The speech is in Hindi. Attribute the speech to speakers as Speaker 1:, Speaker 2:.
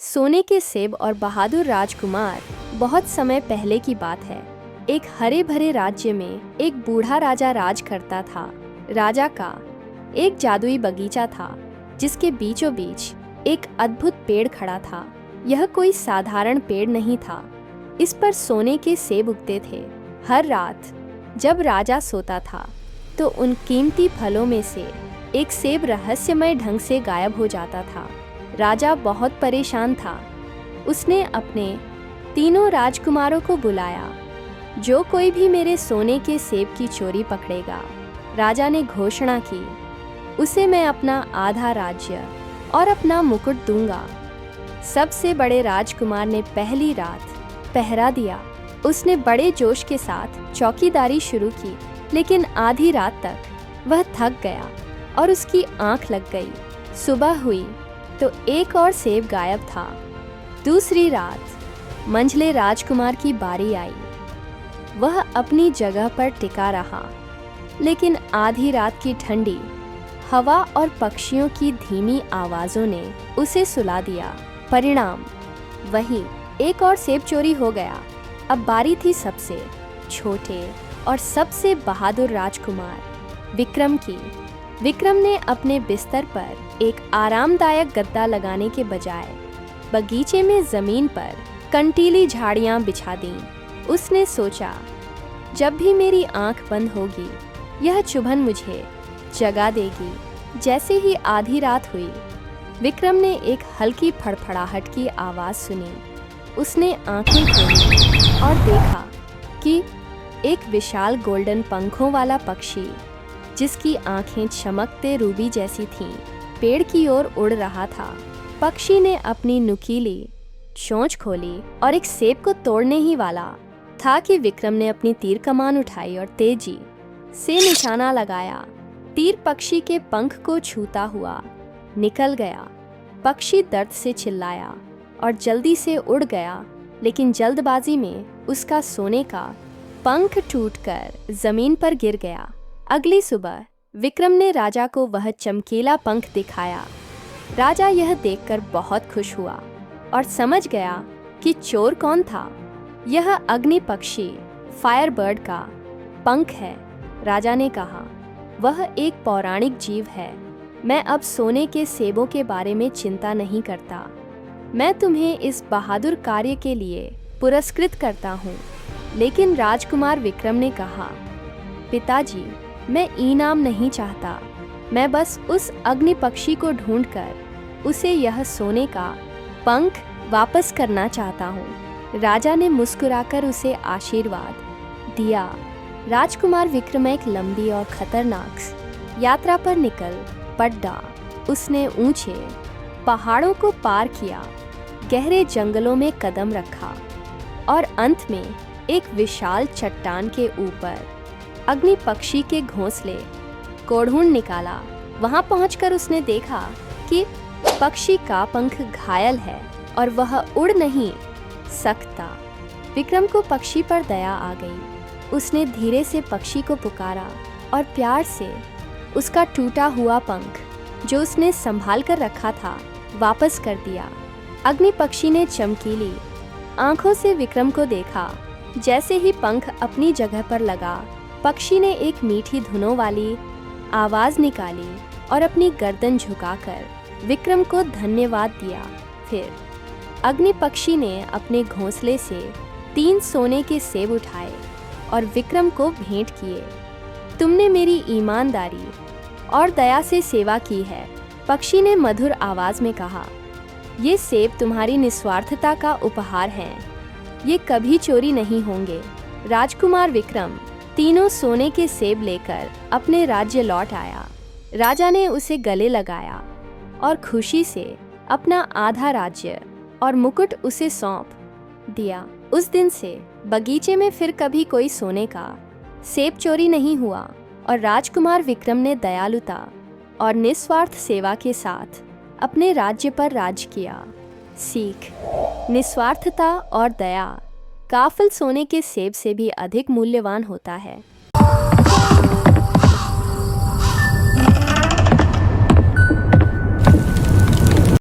Speaker 1: सोने के सेब और बहादुर राजकुमार। बहुत समय पहले की बात है। एक हरे भरे राज्य में एक बूढ़ा राजा राज करता था। राजा का एक जादुई बगीचा था जिसके बीचों बीच एक अद्भुत पेड़ खड़ा था। यह कोई साधारण पेड़ नहीं था। इस पर सोने के सेब उगते थे। हर रात जब राजा सोता था तो उन कीमती फलों में से एक सेब रहस्यमय ढंग से गायब हो जाता था। राजा बहुत परेशान था। उसने अपने तीनों राजकुमारों को बुलाया। जो कोई भी मेरे सोने के सेब की चोरी पकड़ेगा, राजा ने घोषणा की, उसे मैं अपना आधा राज्य और अपना मुकुट दूंगा। सबसे बड़े राजकुमार ने पहली रात पहरा दिया। उसने बड़े जोश के साथ चौकीदारी शुरू की, लेकिन आधी रात तक वह थक गया और उसकी आंख लग गई। सुबह हुई तो एक और सेब गायब था। दूसरी रात मंझले राजकुमार की बारी आई। वह अपनी जगह पर टिका रहा, लेकिन आधी रात की ठंडी हवा और पक्षियों की धीमी आवाज़ों ने उसे सुला दिया। परिणाम वही, एक और सेब चोरी हो गया। अब बारी थी सबसे छोटे और सबसे बहादुर राजकुमार विक्रम की। विक्रम ने अपने बिस्तर पर एक आरामदायक गद्दा लगाने के बजाय बगीचे में जमीन पर कंटीली झाड़ियां बिछा दीं। उसने सोचा, जब भी मेरी आंख बंद होगी, यह चुभन मुझे जगा देगी। जैसे ही आधी रात हुई, विक्रम ने एक हल्की फड़फड़ाहट की आवाज़ सुनी। उसने आंखें खोली और देखा कि एक विशाल गोल्डन पंखों वाला पक्षी, जिसकी आंखें चमकते रूबी जैसी थीं, पेड़ की ओर उड़ रहा था। पक्षी ने अपनी नुकीली चोंच खोली और एक सेब को तोड़ने ही वाला था कि विक्रम ने अपनी तीर कमान उठाई और तेजी से निशाना लगाया। तीर पक्षी के पंख को छूता हुआ निकल गया। पक्षी दर्द से चिल्लाया और जल्दी से उड़ गया, लेकिन जल्दबाजी में उसका सोने का पंख टूटकर जमीन पर गिर गया। अगली सुबह विक्रम ने राजा को वह चमकीला पंख दिखाया। राजा यह देखकर बहुत खुश हुआ और समझ गया कि चोर कौन था। यह अग्नि पक्षी फायरबर्ड का पंख है। राजा ने कहा, वह एक पौराणिक जीव है। मैं अब सोने के सेबों के बारे में चिंता नहीं करता। मैं तुम्हें इस बहादुर कार्य के लिए पुरस्कृत करता हूँ। लेकिन राजकुमार विक्रम ने कहा, पिताजी, मैं इनाम नहीं चाहता। मैं बस उस अग्नि पक्षी को ढूंढकर उसे यह सोने का पंख वापस करना चाहता हूँ। राजा ने मुस्कुराकर उसे आशीर्वाद दिया। राजकुमार विक्रम एक लंबी और खतरनाक यात्रा पर निकल पड़ा। उसने ऊंचे पहाड़ों को पार किया, गहरे जंगलों में कदम रखा और अंत में एक विशाल चट्टान के ऊपर अग्नि पक्षी के घोंसले को ढूंढ निकाला। वहां पहुंचकर उसने देखा कि पक्षी का पंख घायल है और वह उड़ नहीं सकता। विक्रम को पक्षी पर दया आ गई। उसने धीरे से पक्षी को पुकारा और प्यार से उसका टूटा हुआ पंख, जो उसने संभाल कर रखा था, वापस कर दिया। अग्नि पक्षी ने चमकीली आंखों से विक्रम को देखा। जैसे ही पंख अपनी जगह पर लगा, पक्षी ने एक मीठी धुनों वाली आवाज़ निकाली और अपनी गर्दन झुकाकर विक्रम को धन्यवाद दिया। फिर अग्नि पक्षी ने अपने घोंसले से 3 सोने के सेब उठाए और विक्रम को भेंट किए। तुमने मेरी ईमानदारी और दया से सेवा की है, पक्षी ने मधुर आवाज़ में कहा। ये सेब तुम्हारी निस्वार्थता का उपहार हैं। ये कभी चोरी नहीं होंगे। राजकुमार विक्रम तीनों सोने के सेब लेकर अपने राज्य लौट आया। राजा ने उसे गले लगाया और खुशी से अपना आधा राज्य और मुकुट उसे सौंप दिया। उस दिन से बगीचे में फिर कभी कोई सोने का सेब चोरी नहीं हुआ और राजकुमार विक्रम ने दयालुता और निस्वार्थ सेवा के साथ अपने राज्य पर राज किया। सीख: निस्वार्थता और दया काफिल सोने के सेब से भी अधिक मूल्यवान होता है।